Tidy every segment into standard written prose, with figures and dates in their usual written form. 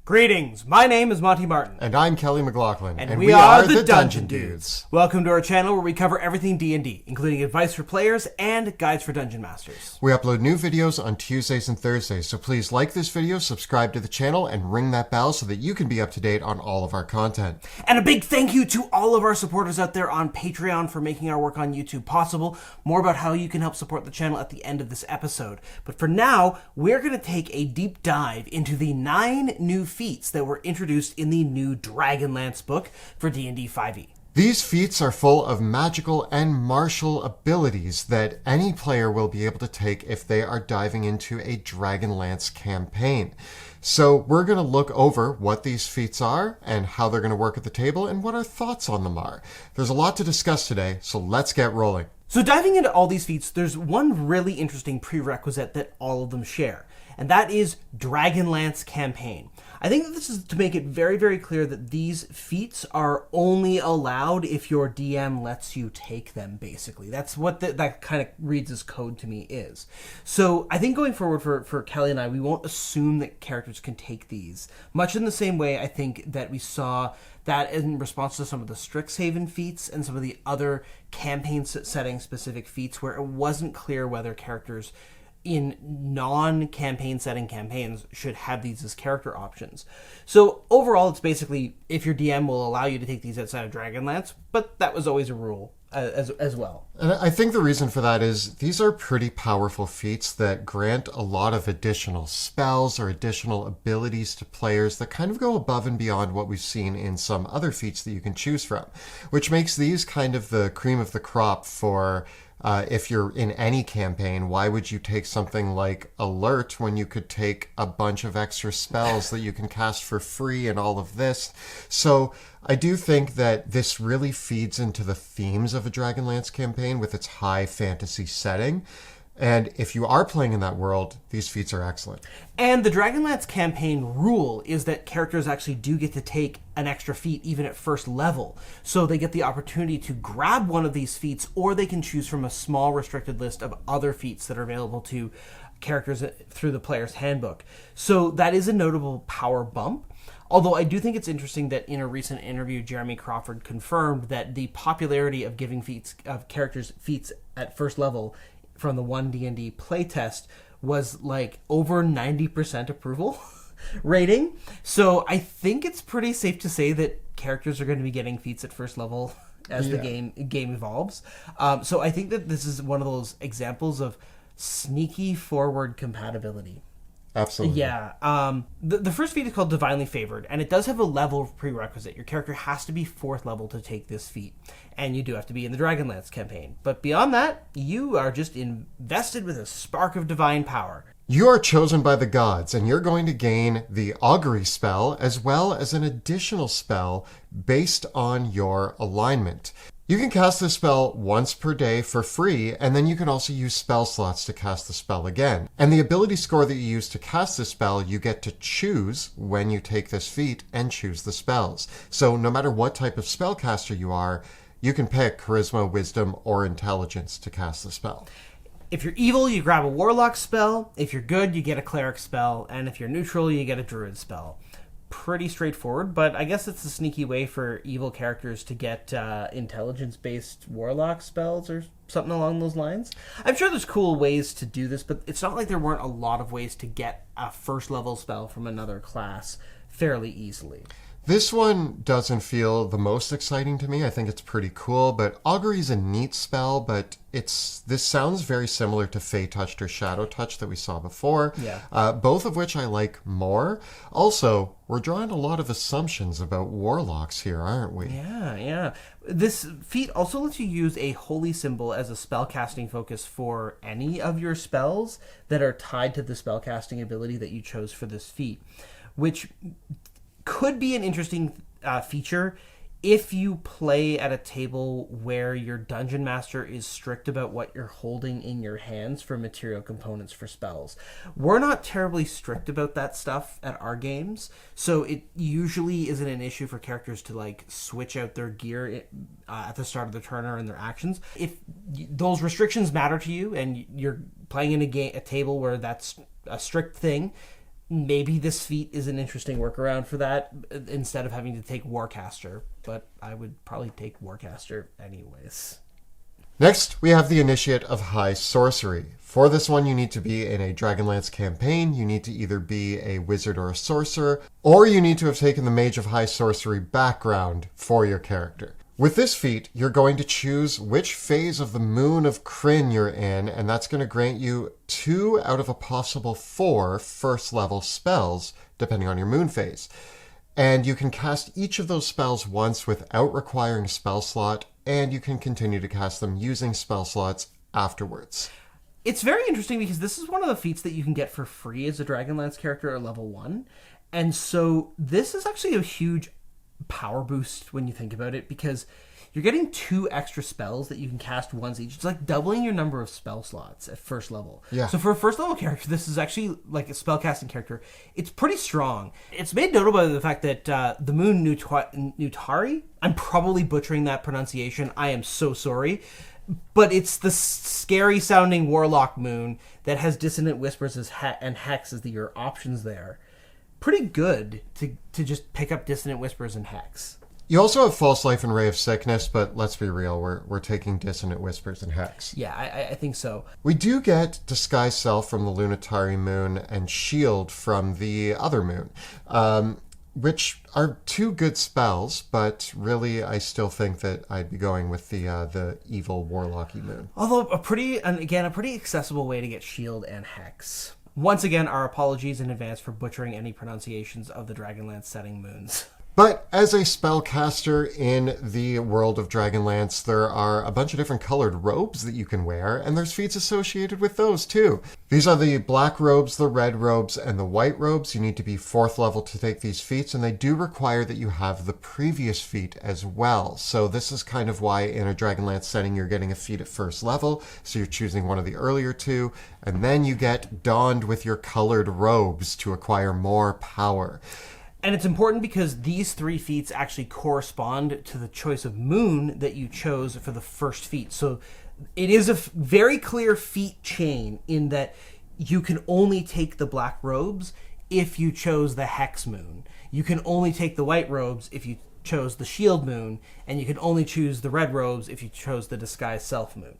Greetings, my name is Monty Martin. And I'm Kelly McLaughlin. And we are the Dungeon Dudes. Welcome to our channel where we cover everything D&D, including advice for players and guides for Dungeon Masters. We upload new videos on Tuesdays and Thursdays, so please like this video, subscribe to the channel, and ring that bell so that you can be up to date on all of our content. And a big thank you to all of our supporters out there on Patreon for making our work on YouTube possible. More about how you can help support the channel at the end of this episode. But for now, we're going to take a deep dive into the 9 new feats that were introduced in the new Dragonlance book for D&D 5e. These feats are full of magical and martial abilities that any player will be able to take if they are diving into a Dragonlance campaign. So we're going to look over what these feats are and how they're going to work at the table and what our thoughts on them are. There's a lot to discuss today, so let's get rolling. So diving into all these feats, there's one really interesting prerequisite that all of them share, and that is Dragonlance campaign. I think that this is to make it very, very clear that these feats are only allowed if your DM lets you take them, basically. That's what that kind of reads as code to me is. So I think going forward for Kelly and I, we won't assume that characters can take these. Much in the same way, I think that we saw that in response to some of the Strixhaven feats and some of the other campaign setting specific feats where it wasn't clear whether characters in non-campaign setting campaigns should have these as character options. So overall, it's basically if your DM will allow you to take these outside of Dragonlance, but that was always a rule as well. And I think the reason for that is these are pretty powerful feats that grant a lot of additional spells or additional abilities to players that kind of go above and beyond what we've seen in some other feats that you can choose from, which makes these kind of the cream of the crop for if you're in any campaign. Why would you take something like Alert when you could take a bunch of extra spells that you can cast for free and all of this? So I do think that this really feeds into the themes of a Dragonlance campaign with its high fantasy setting. And if you are playing in that world, these feats are excellent. And the Dragonlance campaign rule is that characters actually do get to take an extra feat even at first level. So they get the opportunity to grab one of these feats, or they can choose from a small restricted list of other feats that are available to characters through the player's handbook. So that is a notable power bump. Although I do think it's interesting that in a recent interview, Jeremy Crawford confirmed that the popularity of giving characters feats at first level from the 1D&D playtest was like over 90% approval rating. So I think it's pretty safe to say that characters are going to be getting feats at first level as the game evolves. So I think that this is one of those examples of sneaky forward compatibility. Absolutely. Yeah. The first feat is called Divinely Favored, and it does have a level of prerequisite. Your character has to be 4th level to take this feat, and you do have to be in the Dragonlance campaign. But beyond that, you are just invested with a spark of divine power. You are chosen by the gods, and you're going to gain the Augury spell as well as an additional spell based on your alignment. You can cast this spell once per day for free, and then you can also use spell slots to cast the spell again. And the ability score that you use to cast this spell, you get to choose when you take this feat and choose the spells. So no matter what type of spellcaster you are, you can pick Charisma, Wisdom, or Intelligence to cast the spell. If you're evil, you grab a Warlock spell. If you're good, you get a Cleric spell. And if you're neutral, you get a Druid spell. Pretty straightforward, but I guess it's a sneaky way for evil characters to get intelligence-based Warlock spells or something along those lines. I'm sure there's cool ways to do this, but it's not like there weren't a lot of ways to get a first-level spell from another class fairly easily. This one doesn't feel the most exciting to me. I think it's pretty cool, but Augury is a neat spell, but this sounds very similar to Fey Touched or Shadow Touch that we saw before, both of which I like more. Also, we're drawing a lot of assumptions about warlocks here, aren't we? Yeah. This feat also lets you use a holy symbol as a spellcasting focus for any of your spells that are tied to the spellcasting ability that you chose for this feat, which could be an interesting feature if you play at a table where your dungeon master is strict about what you're holding in your hands for material components for spells. We're not terribly strict about that stuff at our games, so it usually isn't an issue for characters to like switch out their gear at the start of the turn or in their actions. If those restrictions matter to you and you're playing in a table where that's a strict thing, maybe this feat is an interesting workaround for that instead of having to take Warcaster, but I would probably take Warcaster anyways. Next, we have the Initiate of High Sorcery. For this one, you need to be in a Dragonlance campaign, you need to either be a wizard or a sorcerer, or you need to have taken the Mage of High Sorcery background for your character. With this feat, you're going to choose which phase of the Moon of Kryn you're in, and that's going to grant you 2 out of a possible 4 first-level spells, depending on your moon phase. And you can cast each of those spells once without requiring a spell slot, and you can continue to cast them using spell slots afterwards. It's very interesting because this is one of the feats that you can get for free as a Dragonlance character at level 1. And so this is actually a huge power boost when you think about it, because you're getting 2 extra spells that you can cast once each. It's like doubling your number of spell slots at first level. Yeah. So for a first level character, this is actually like a spellcasting character. It's pretty strong. It's made notable by the fact that the Moon Nutari, I'm probably butchering that pronunciation. I am so sorry. But it's the scary sounding Warlock Moon that has Dissonant Whispers and Hex as your options there. Pretty good to just pick up Dissonant Whispers and Hex. You also have False Life and Ray of Sickness, but let's be real, we're taking Dissonant Whispers and Hex. Yeah, I think so. We do get Disguise Self from the Lunatari Moon and Shield from the other moon, which are 2 good spells, but really I still think that I'd be going with the evil Warlocky Moon. Although a pretty accessible way to get Shield and Hex. Once again, our apologies in advance for butchering any pronunciations of the Dragonlance setting moons. But as a spellcaster in the world of Dragonlance, there are a bunch of different colored robes that you can wear, and there's feats associated with those too. These are the black robes, the red robes, and the white robes. You need to be 4th level to take these feats, and they do require that you have the previous feat as well. So this is kind of why in a Dragonlance setting you're getting a feat at 1st level, so you're choosing one of the earlier 2, and then you get donned with your colored robes to acquire more power. And it's important because these 3 feats actually correspond to the choice of moon that you chose for the first feat. So it is a very clear feat chain in that you can only take the black robes if you chose the Hex moon. You can only take the white robes if you chose the Shield moon, and you can only choose the red robes if you chose the Disguise Self moon.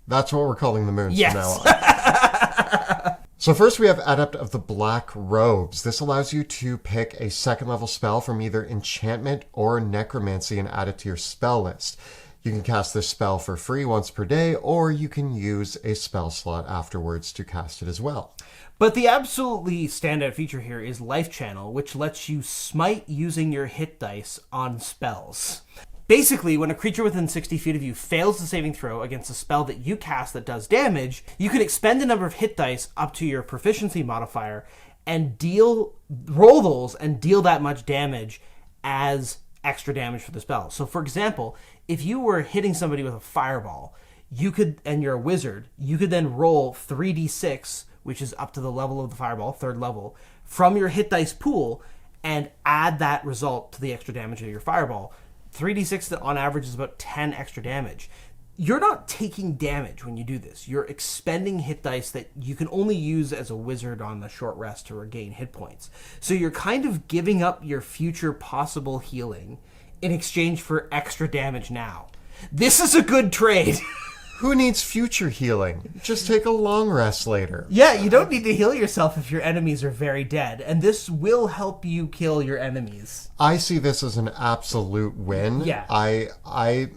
That's what we're calling the moons Yes. from now on. So first we have Adept of the Black Robes. This allows you to pick a 2nd level spell from either Enchantment or Necromancy and add it to your spell list. You can cast this spell for free once per day, or you can use a spell slot afterwards to cast it as well. But the absolutely standout feature here is Life Channel, which lets you smite using your hit dice on spells. Basically, when a creature within 60 feet of you fails the saving throw against a spell that you cast that does damage, you can expend a number of hit dice up to your proficiency modifier and roll those and deal that much damage as extra damage for the spell. So for example, if you were hitting somebody with a fireball, and you're a wizard, you could then roll 3d6, which is up to the level of the fireball, 3rd level, from your hit dice pool and add that result to the extra damage of your fireball. 3d6 on average is about 10 extra damage. You're not taking damage when you do this. You're expending hit dice that you can only use as a wizard on the short rest to regain hit points. So you're kind of giving up your future possible healing in exchange for extra damage now. This is a good trade. Who needs future healing? Just take a long rest later. Yeah, you don't need to heal yourself if your enemies are very dead, and this will help you kill your enemies. I see this as an absolute win. Yeah.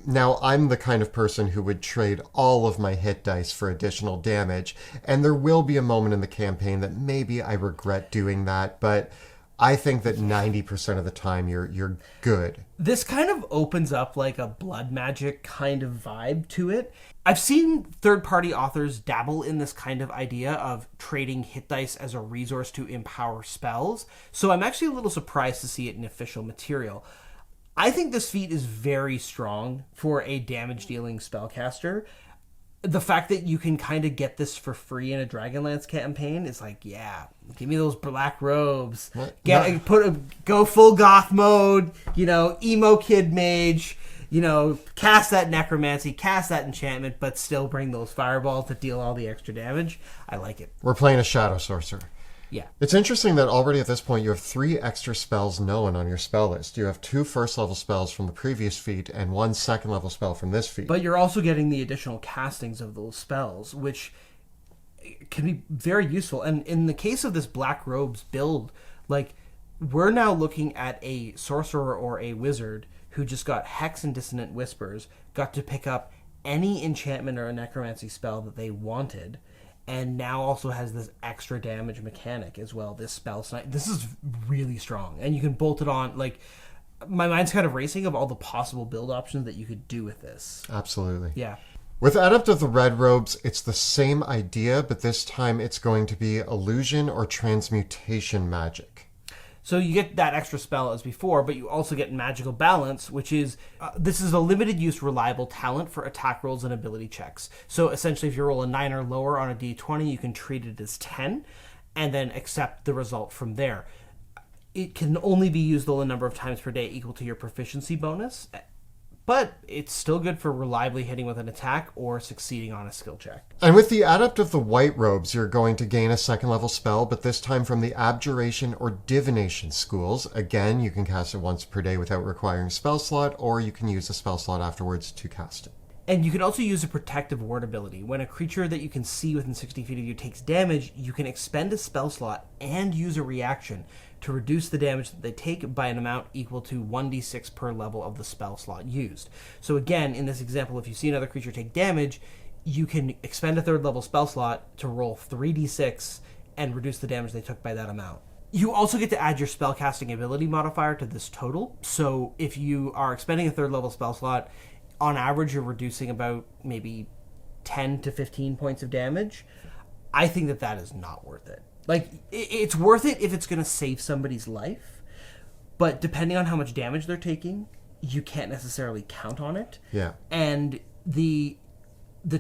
Now I'm the kind of person who would trade all of my hit dice for additional damage, and there will be a moment in the campaign that maybe I regret doing that, but I think that 90% of the time you're good. This kind of opens up like a blood magic kind of vibe to it. I've seen third-party authors dabble in this kind of idea of trading hit dice as a resource to empower spells, so I'm actually a little surprised to see it in official material. I think this feat is very strong for a damage-dealing spellcaster. The fact that you can kind of get this for free in a Dragonlance campaign is like, yeah, give me those black robes. Go full goth mode, emo kid mage, cast that necromancy, cast that enchantment, but still bring those fireballs to deal all the extra damage. I like it. We're playing a shadow sorcerer. Yeah. It's interesting that already at this point you have 3 extra spells known on your spell list. You have 2 first level spells from the previous feat and 1 second level spell from this feat. But you're also getting the additional castings of those spells, which can be very useful. And in the case of this Black Robes build, like, we're now looking at a sorcerer or a wizard who just got Hex and Dissonant Whispers, got to pick up any enchantment or a necromancy spell that they wanted, and now also has this extra damage mechanic as well, this spell snipe. This is really strong, and you can bolt it on. Like, my mind's kind of racing of all the possible build options that you could do with this. Absolutely. Yeah. With Adept of the Red Robes, it's the same idea, but this time it's going to be illusion or transmutation magic. So you get that extra spell as before, but you also get Magical Balance, which is, this is a limited use reliable talent for attack rolls and ability checks. So essentially if you roll a 9 or lower on a d20, you can treat it as 10 and then accept the result from there. It can only be used the number of times per day equal to your proficiency bonus, but it's still good for reliably hitting with an attack or succeeding on a skill check. And with the Adept of the White Robes, you're going to gain a second level spell, but this time from the Abjuration or Divination schools. Again, you can cast it once per day without requiring a spell slot, or you can use a spell slot afterwards to cast it. And you can also use a Protective Ward ability. When a creature that you can see within 60 feet of you takes damage, you can expend a spell slot and use a reaction to reduce the damage that they take by an amount equal to 1d6 per level of the spell slot used. So again, in this example, if you see another creature take damage, you can expend a 3rd level spell slot to roll 3d6 and reduce the damage they took by that amount. You also get to add your spellcasting ability modifier to this total. So if you are expending a 3rd level spell slot, on average you're reducing about maybe 10 to 15 points of damage. I think that is not worth it. Like, it's worth it if it's going to save somebody's life, but depending on how much damage they're taking, you can't necessarily count on it. Yeah. And the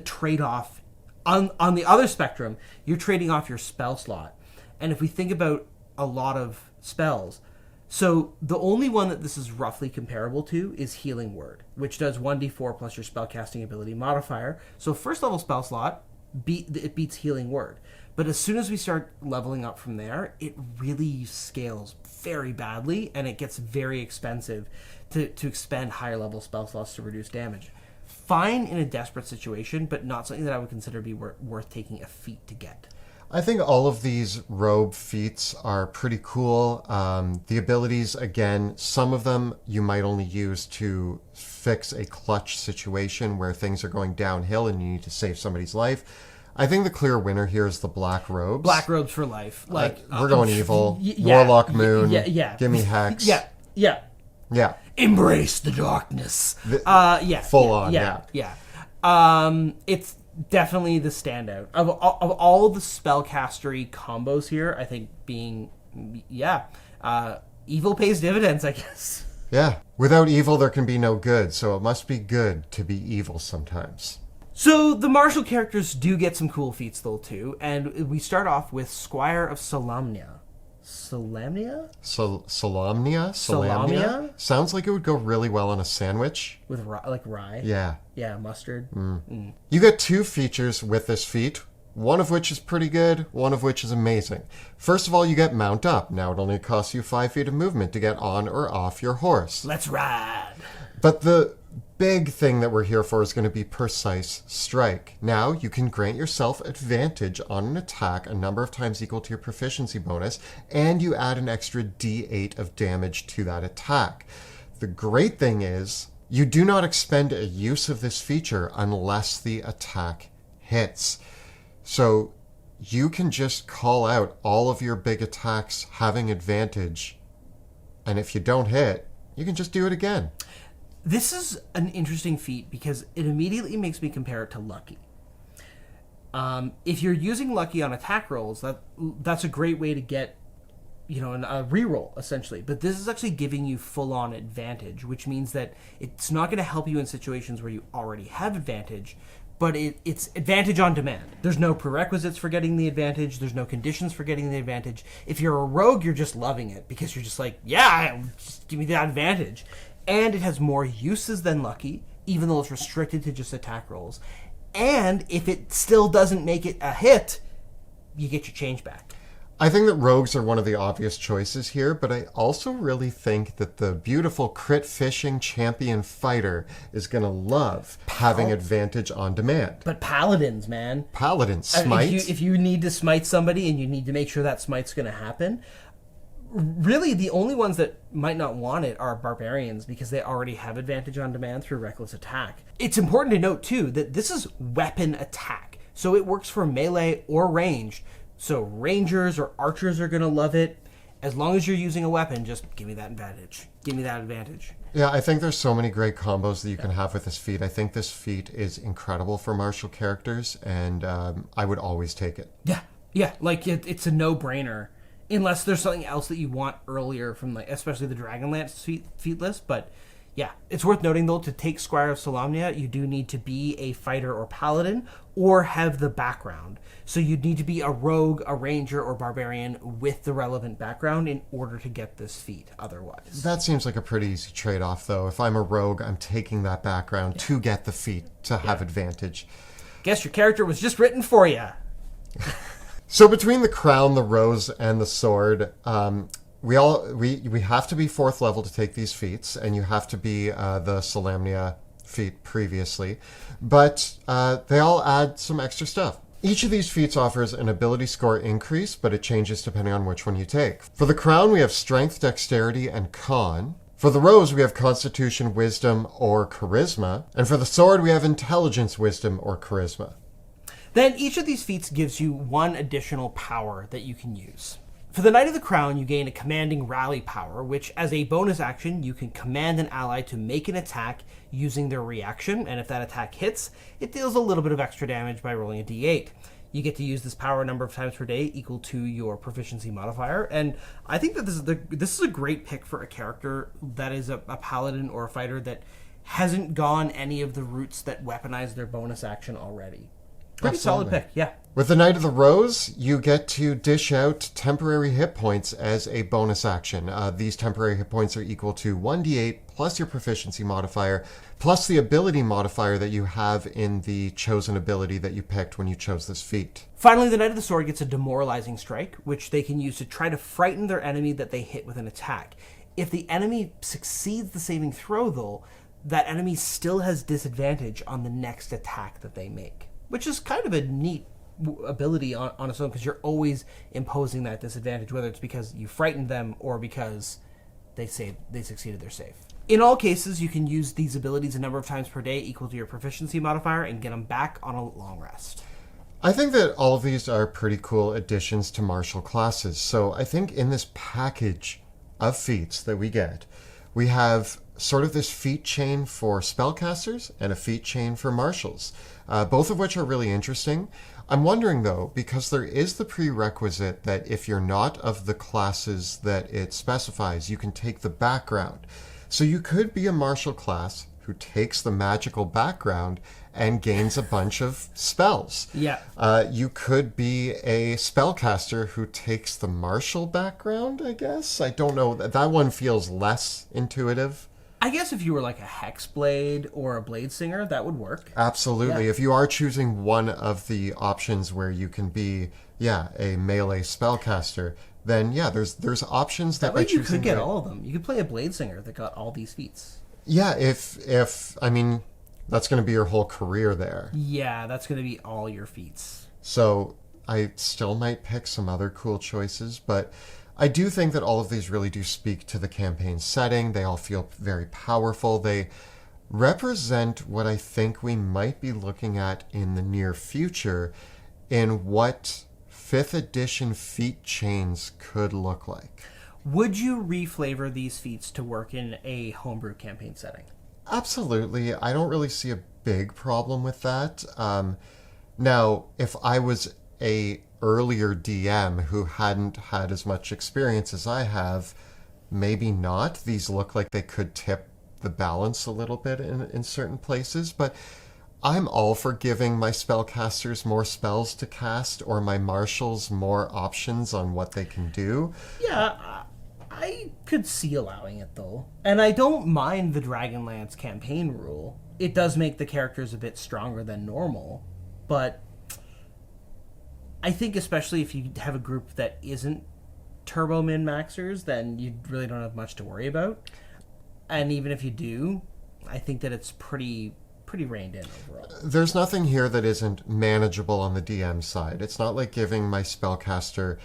trade-off, on the other spectrum, you're trading off your spell slot. And if we think about a lot of spells, so the only one that this is roughly comparable to is Healing Word, which does 1d4 plus your spellcasting ability modifier. So 1st level spell slot, it beats Healing Word. But as soon as we start leveling up from there, it really scales very badly, and it gets very expensive to expend higher level spell slots to reduce damage. Fine in a desperate situation, but not something that I would consider be worth taking a feat to get. I think all of these robe feats are pretty cool. The abilities, again, some of them you might only use to fix a clutch situation where things are going downhill and you need to save somebody's life. I think the clear winner here is the Black Robes. Black Robes for life. Like, we're going evil. Warlock Moon. Yeah. Give me Hex. Yeah. Embrace the darkness. Full on. It's definitely the standout of all the spellcastery combos here. I think being evil pays dividends, I guess. Yeah. Without evil, there can be no good. So it must be good to be evil sometimes. So the martial characters do get some cool feats though too, and we start off with Squire of Solamnia. Solamnia? Solamnia? Sounds like it would go really well on a sandwich. With rye? Yeah. Yeah, mustard. You get 2 features with this feat, one of which is pretty good, one of which is amazing. First of all, you get Mount Up. Now it only costs you 5 feet of movement to get on or off your horse. Let's ride! But the big thing that we're here for is going to be Precise Strike. Now you can grant yourself advantage on an attack a number of times equal to your proficiency bonus, and you add an extra d8 of damage to that attack. The great thing is, you do not expend a use of this feature unless the attack hits. So you can just call out all of your big attacks having advantage, and if you don't hit, you can just do it again. This is an interesting feat because it immediately makes me compare it to Lucky. If you're using Lucky on attack rolls, that's a great way to get, a reroll, essentially. But this is actually giving you full-on advantage, which means that it's not going to help you in situations where you already have advantage, but it's advantage on demand. There's no prerequisites for getting the advantage. There's no conditions for getting the advantage. If you're a rogue, you're just loving it because you're just like, just give me that advantage. And it has more uses than Lucky, even though it's restricted to just attack rolls. And if it still doesn't make it a hit, you get your change back. I think that rogues are one of the obvious choices here, but I also really think that the beautiful crit fishing champion fighter is going to love having advantage on demand. But paladins, man. Paladins, smite. If you need to smite somebody and you need to make sure that smite's going to happen, really the only ones that might not want it are barbarians because they already have advantage on demand through reckless attack. It's important to note, too, that this is weapon attack, so it works for melee or ranged. So rangers or archers are going to love it. As long as you're using a weapon, just give me that advantage. Give me that advantage. Yeah, I think there's so many great combos that you can have with this feat. I think this feat is incredible for martial characters, and I would always take it. Yeah, like it's a no-brainer. Unless there's something else that you want earlier from, like, especially the Dragonlance feat list. But yeah, it's worth noting, though, to take Squire of Solamnia, you do need to be a fighter or paladin or have the background. So you'd need to be a rogue, a ranger, or barbarian with the relevant background in order to get this feat otherwise. That seems like a pretty easy trade-off, though. If I'm a rogue, I'm taking that background to get the feat, to have advantage. Guess your character was just written for you. So between the crown, the rose, and the sword, we have to be 4th level to take these feats, and you have to be the Solamnia feat previously, but they all add some extra stuff. Each of these feats offers an ability score increase, but it changes depending on which one you take. For the crown, we have strength, dexterity, and con. For the rose, we have constitution, wisdom, or charisma. And for the sword, we have intelligence, wisdom, or charisma. Then each of these feats gives you one additional power that you can use. For the Knight of the Crown, you gain a commanding rally power, which as a bonus action, you can command an ally to make an attack using their reaction, and if that attack hits, it deals a little bit of extra damage by rolling a d8. You get to use this power a number of times per day equal to your proficiency modifier, and I think that this is a great pick for a character that is a paladin or a fighter that hasn't gone any of the routes that weaponize their bonus action already. Pretty solid pick, yeah. With the Knight of the Rose, you get to dish out temporary hit points as a bonus action. These temporary hit points are equal to 1d8 plus your proficiency modifier, plus the ability modifier that you have in the chosen ability that you picked when you chose this feat. Finally, the Knight of the Sword gets a demoralizing strike, which they can use to try to frighten their enemy that they hit with an attack. If the enemy succeeds the saving throw, though, that enemy still has disadvantage on the next attack that they make, which is kind of a neat ability on its own, because you're always imposing that disadvantage, whether it's because you frightened them or because they succeeded their save. In all cases, you can use these abilities a number of times per day equal to your proficiency modifier and get them back on a long rest. I think that all of these are pretty cool additions to martial classes. So I think in this package of feats that we get, we have sort of this feat chain for spellcasters and a feat chain for martials, both of which are really interesting. I'm wondering, though, because there is the prerequisite that if you're not of the classes that it specifies, you can take the background. So you could be a martial class who takes the magical background and gains a bunch of spells. Yeah. You could be a spellcaster who takes the martial background, I guess. I don't know. That one feels less intuitive. I guess if you were like a Hexblade or a Blade Singer, that would work. Absolutely. Yeah. If you are choosing one of the options where you can be, a melee spellcaster, then there's options that way you could get all of them. You could play a Blade Singer that got all these feats. Yeah, if I mean, that's going to be your whole career there. Yeah, that's going to be all your feats. So I still might pick some other cool choices, but I do think that all of these really do speak to the campaign setting. They all feel very powerful. They represent what I think we might be looking at in the near future in what 5th edition feat chains could look like. Would you reflavor these feats to work in a homebrew campaign setting? Absolutely. I don't really see a big problem with that. Now, if I was a earlier DM who hadn't had as much experience as I have, maybe not. These look like they could tip the balance a little bit in certain places, but I'm all for giving my spellcasters more spells to cast or my marshals more options on what they can do. Yeah, I could see allowing it, though. And I don't mind the Dragonlance campaign rule. It does make the characters a bit stronger than normal, but I think especially if you have a group that isn't turbo min-maxers, then you really don't have much to worry about. And even if you do, I think that it's pretty reined in overall. There's nothing here that isn't manageable on the DM side. It's not like giving my spellcaster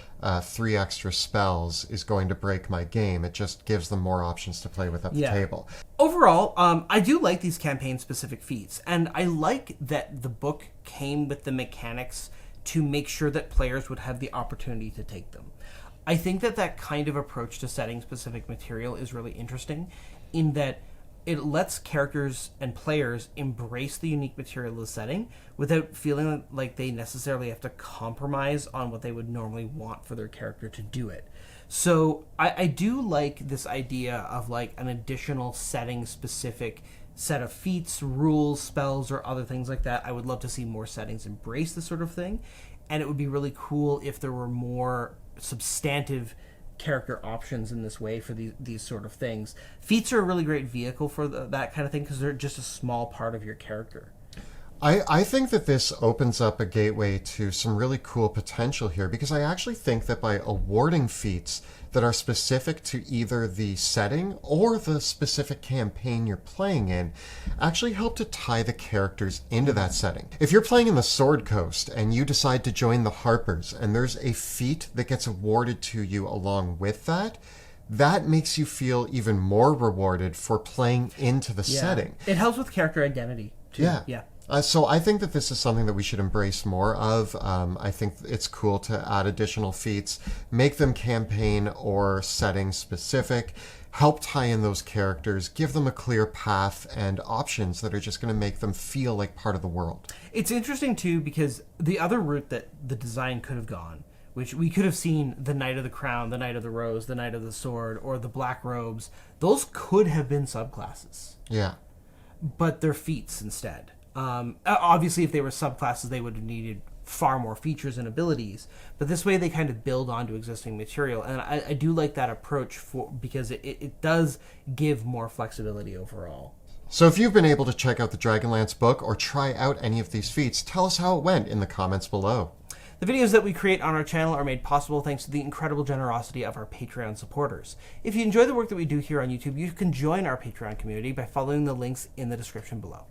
3 extra spells is going to break my game. It just gives them more options to play with at the table. Overall, I do like these campaign-specific feats, and I like that the book came with the mechanics to make sure that players would have the opportunity to take them. I think that kind of approach to setting-specific material is really interesting, in that it lets characters and players embrace the unique material of the setting without feeling like they necessarily have to compromise on what they would normally want for their character to do it. So I do like this idea of like an additional setting-specific set of feats, rules, spells, or other things like that. I would love to see more settings embrace this sort of thing, and it would be really cool if there were more substantive character options in this way for these sort of things. Feats are a really great vehicle for that kind of thing because they're just a small part of your character. I think that this opens up a gateway to some really cool potential here, because I actually think that by awarding feats that are specific to either the setting or the specific campaign you're playing in actually help to tie the characters into that setting. If you're playing in the Sword Coast and you decide to join the Harpers and there's a feat that gets awarded to you along with that, that makes you feel even more rewarded for playing into the setting. It helps with character identity too. Yeah. So I think that this is something that we should embrace more of. I think it's cool to add additional feats, make them campaign or setting specific, help tie in those characters, give them a clear path and options that are just going to make them feel like part of the world. It's interesting too because the other route that the design could have gone, which we could have seen the Knight of the Crown, the Knight of the Rose, the Knight of the Sword, or the Black Robes, those could have been subclasses. Yeah. But they're feats instead. Obviously, if they were subclasses, they would have needed far more features and abilities. But this way, they kind of build onto existing material, and I do like that approach because it does give more flexibility overall. So if you've been able to check out the Dragonlance book or try out any of these feats, tell us how it went in the comments below. The videos that we create on our channel are made possible thanks to the incredible generosity of our Patreon supporters. If you enjoy the work that we do here on YouTube, you can join our Patreon community by following the links in the description below.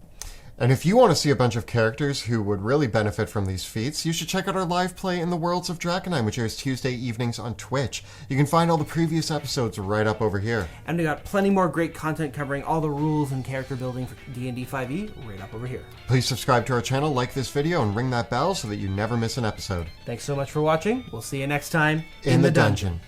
And if you want to see a bunch of characters who would really benefit from these feats, you should check out our live play in the Worlds of Dragonheim, which airs Tuesday evenings on Twitch. You can find all the previous episodes right up over here. And we got plenty more great content covering all the rules and character building for D&D 5e right up over here. Please subscribe to our channel, like this video, and ring that bell so that you never miss an episode. Thanks so much for watching. We'll see you next time in the dungeon.